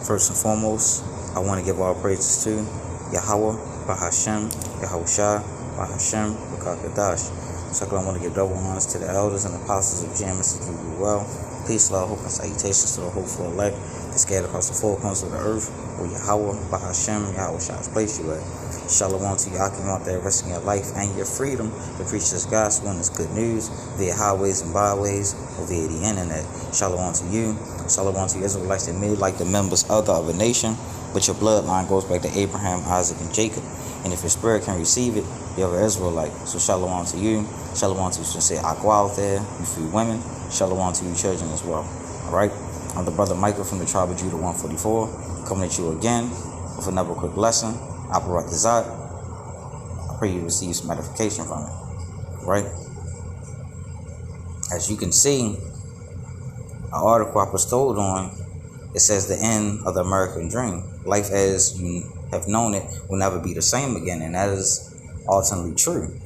First and foremost, I want to give all praises to Yahweh, Bahashem, Yahushua, Bahashem, Bakakadash. Second, I want to give double honors to the elders and apostles of GMS as you do well. Peace, love, hope, and salutations to the hopeful elect that scattered across the four corners of the earth, where Yahweh, Bahashem, Yahushua has placed you at. Shalom to Yakim out there risking your life and your freedom to preach this gospel and this good news via highways and byways or via the internet. Shalom to you. Shalom to you Israelites that made like the members of the other nation, but your bloodline goes back to Abraham, Isaac, and Jacob. And if your spirit can receive it, you're an Israelite. So shalom to you. Shalom to you sincere Aqua out there, you free women. Shalom to you children as well. Alright? I'm the brother Michael from the tribe of Judah 144, coming at you again with another quick lesson. Aparat Dezat. I pray you receive some edification from it. Right? As you can see, an article I bestowed on, it says the end of the American dream. Life as you have known it will never be the same again, and that is ultimately true.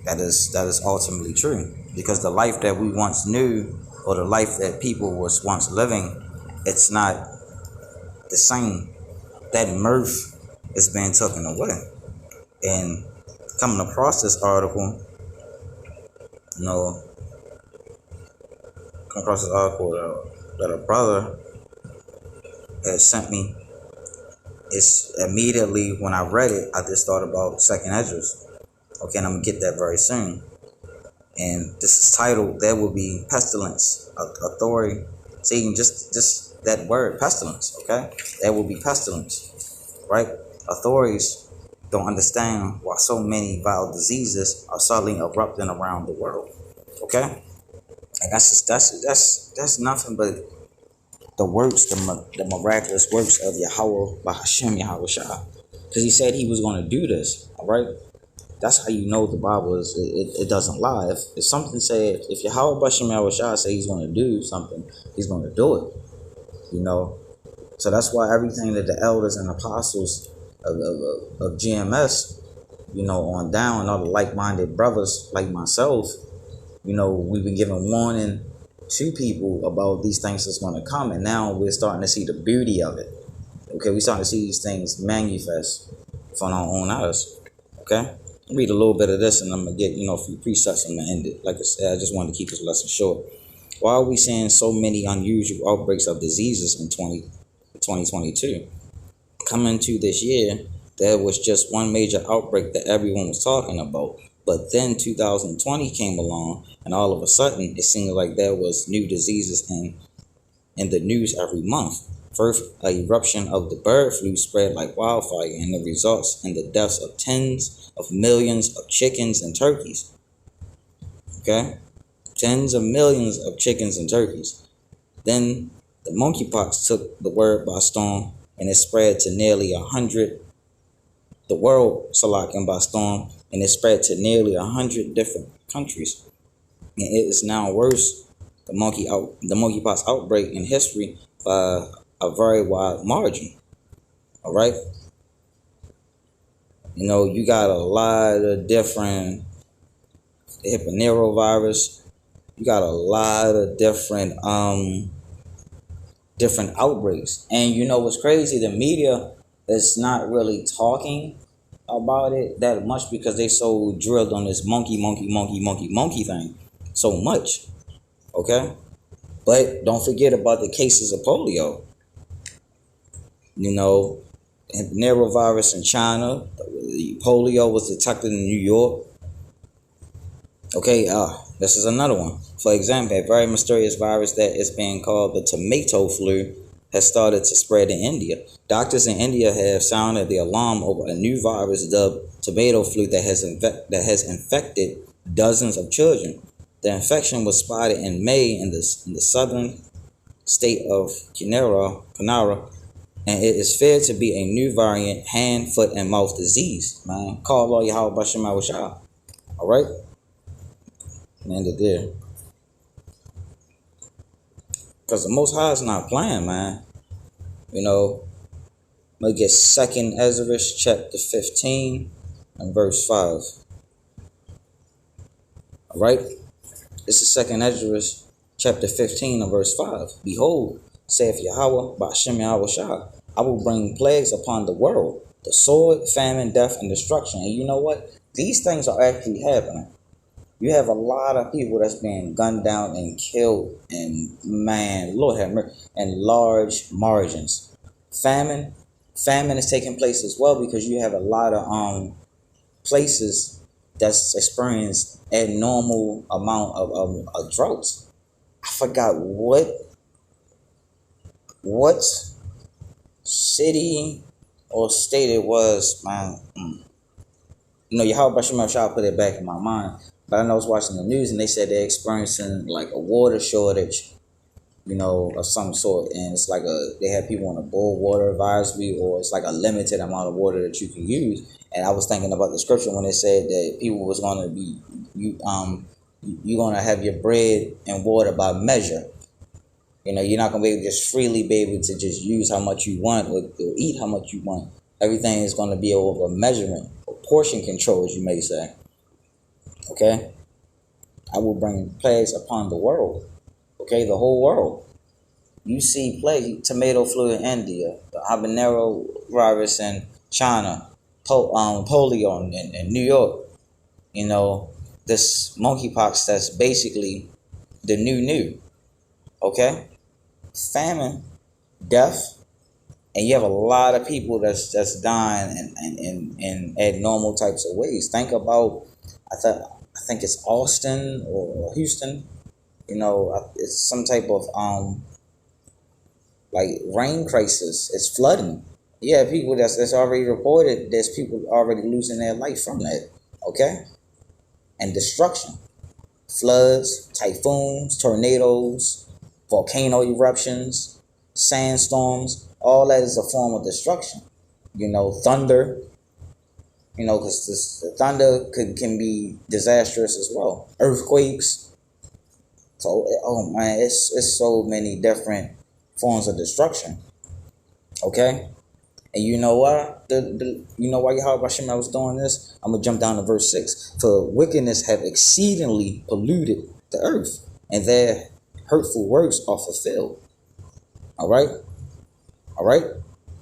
That is ultimately true. Because the life that we once knew, or the life that people was once living, it's not the same. That mirth is being taken away. And coming across this article, that a brother had sent me, it's immediately when I read it, I just thought about Second Esdras. Okay, and I'm gonna get that very soon. And this is titled, "There Will Be Pestilence, Authority." See, just that word, pestilence. Okay, there will be pestilence, right? Authorities don't understand why so many vile diseases are suddenly erupting around the world. Okay, and that's nothing but the works, the miraculous works of Yahweh Bahashem Yahushua, because he said he was going to do this. All right, that's how you know the Bible is. It doesn't lie. If something said, if Yahweh Bahashem Yahushua say he's going to do something, he's going to do it. So that's why everything that the elders and apostles of GMS, on down, and all the like-minded brothers like myself, we've been giving warning to people about these things that's going to come, and now we're starting to see the beauty of it. Okay, we're starting to see these things manifest from our own eyes. Okay, read a little bit of this, and I'm gonna get a few precepts and I'm gonna end it. Like I said, I just wanted to keep this lesson short. Why are we seeing so many unusual outbreaks of diseases in 2022? Coming to this year, there was just one major outbreak that everyone was talking about. But then 2020 came along, and all of a sudden, it seemed like there was new diseases in the news every month. First, an eruption of the bird flu spread like wildfire, and it results in the deaths of tens of millions of chickens and turkeys. Okay? Tens of millions of chickens and turkeys. Then the monkeypox took the world by storm, and it spread to nearly 100. The world Salakin by storm, and it spread to nearly 100 different countries. And it is now worse, the monkeypox outbreak in history, by a very wide margin. All right? You got a lot of different hypnerovirus. You got a lot of different outbreaks. And what's crazy? The media is not really talking about it that much because they so drilled on this monkey thing so much. Okay? But don't forget about the cases of polio. Norovirus in China. The polio was detected in New York. Okay, this is another one. For example, a very mysterious virus that is being called the tomato flu has started to spread in India. Doctors in India have sounded the alarm over a new virus dubbed tomato flu that has infected dozens of children. The infection was spotted in May in the southern state of Kanara, and it is feared to be a new variant, hand, foot, and mouth disease. Man, call all Yahweh Bashem Yahushua. All right, and end it there. Because the Most High is not playing, man. Let's get 2nd Esdras chapter 15 and verse 5. All right? This is 2nd Esdras chapter 15 and verse 5. Behold, saith Yahweh, Ba'ashem Yahweh Shah, I will bring plagues upon the world, the sword, famine, death, and destruction. And you know what? These things are actually happening. You have a lot of people that's being gunned down and killed, and man, Lord have mercy, and large margins. Famine is taking place as well, because you have a lot of places that's experienced abnormal amount of droughts. I forgot what city or state it was, man. Yahweh Shem Shah put it back in my mind. But I know I was watching the news and they said they're experiencing like a water shortage, of some sort. And it's like they have people on a boil water advisory, or it's like a limited amount of water that you can use. And I was thinking about the scripture when it said that people was going to be, you're going to have your bread and water by measure. You're not going to be able to just freely be able to just use how much you want or eat how much you want. Everything is going to be over measurement, or portion control, as you may say. Okay? I will bring plagues upon the world. Okay? The whole world. You see plague, tomato flu in India, the habanero virus in China, polio in New York. This monkeypox that's basically the new. Okay? Famine, death, and you have a lot of people that's dying in abnormal types of ways. Think about, I think it's Austin or Houston. It's some type of like rain crisis. It's flooding. Yeah, people that's already reported. There's people already losing their life from that. Okay, and destruction, floods, typhoons, tornadoes, volcano eruptions, sandstorms. All that is a form of destruction. Thunder. Because the thunder can be disastrous as well. Earthquakes. So, oh man, it's so many different forms of destruction. Okay? And you know why? You know why Yahweh Hashem was doing this? I'm going to jump down to verse 6. For wickedness have exceedingly polluted the earth, and their hurtful works are fulfilled. All right?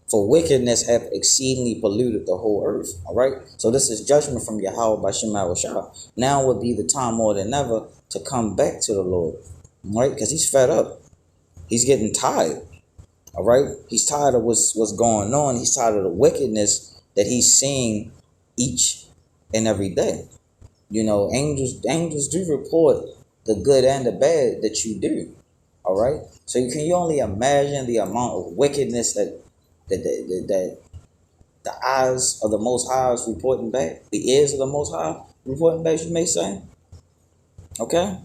For wickedness have exceedingly polluted the whole earth. All right? So this is judgment from Yahweh by Shema Shah. Now would be the time more than ever to come back to the Lord. All right? Because he's fed up. He's getting tired. All right? He's tired of what's going on. He's tired of the wickedness that he's seeing each and every day. Angels do report the good and the bad that you do. All right? So you only imagine the amount of wickedness that the eyes of the Most High is reporting back, the ears of the Most High reporting back, you may say. Okay?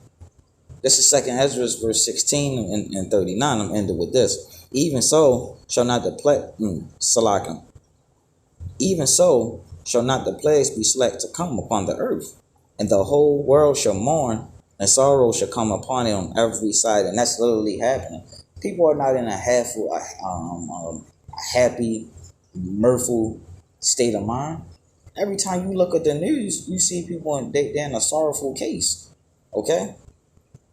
This is 2nd Ezra verse 16 and 39. I'm ending with this. Even so shall not the plagues be slack to come upon the earth, and the whole world shall mourn, and sorrow shall come upon it on every side. And that's literally happening. People are not in a happy, mirthful state of mind. Every time you look at the news, you see people they're in a sorrowful case. Okay?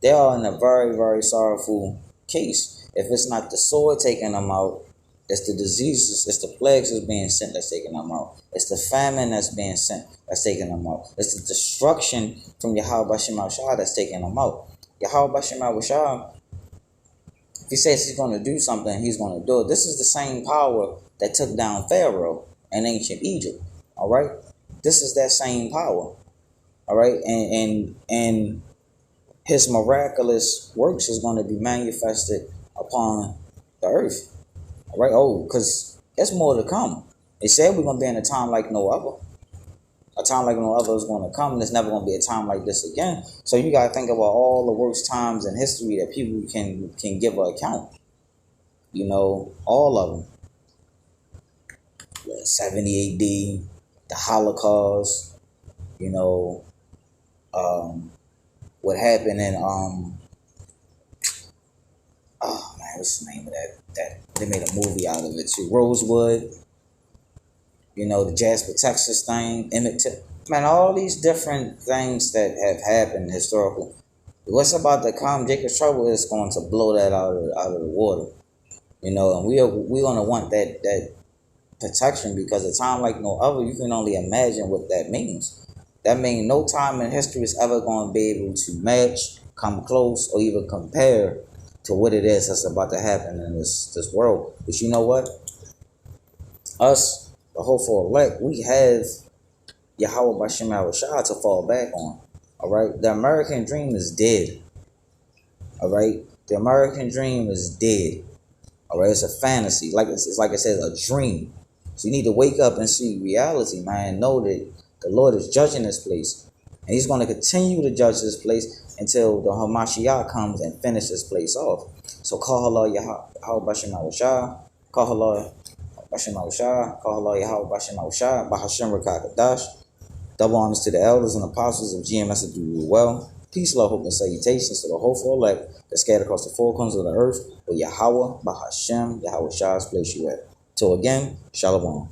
They are in a very, very sorrowful case. If it's not the sword taking them out, it's the diseases, it's the plagues that's being sent that's taking them out. It's the famine that's being sent that's taking them out. It's the destruction from Yahweh Shema Shah that's taking them out. Yahweh Shema Shah, if he says he's going to do something, he's going to do it. This is the same power that took down Pharaoh in ancient Egypt. All right? This is that same power. All right? And his miraculous works is going to be manifested upon the earth. All right? Oh, because there's more to come. They said we're going to be in a time like no other. A time like no other is going to come. There's never going to be a time like this again. So you got to think about all the worst times in history that people can give an account. All of them. 70 AD, the Holocaust, what happened in, what's the name of that? They made a movie out of it too. Rosewood. The Jasper, Texas thing, Emmett Till. Man, all these different things that have happened historically. What's about to come, Jacob's Trouble is going to blow that out of the water. You know, and we're gonna want that protection, because a time like no other, you can only imagine what that means. That means no time in history is ever going to be able to match, come close, or even compare to what it is that's about to happen in this world. But you know what? Us, the hopeful elect, we have Yahweh Bashem Shah to fall back on. All right, the American dream is dead. All right, the American dream is dead. All right, it's a fantasy, it's like I said, a dream. So you need to wake up and see reality, man. Know that the Lord is judging this place, and He's going to continue to judge this place until the Hamashiach comes and finishes this place off. So call Allah Yahweh Bashem Shah, call Allah Bashem Shah, call Allah Yahweh Bashem Shah, Bahashem Rakakadash. Double honors to the elders and apostles of GMS that do you well. Peace, love, hope, and salutations to the hopeful elect that scattered across the four corners of the earth, where Yahweh, Bahashem, Yahweh Shah's place you at. Till again, Shalom.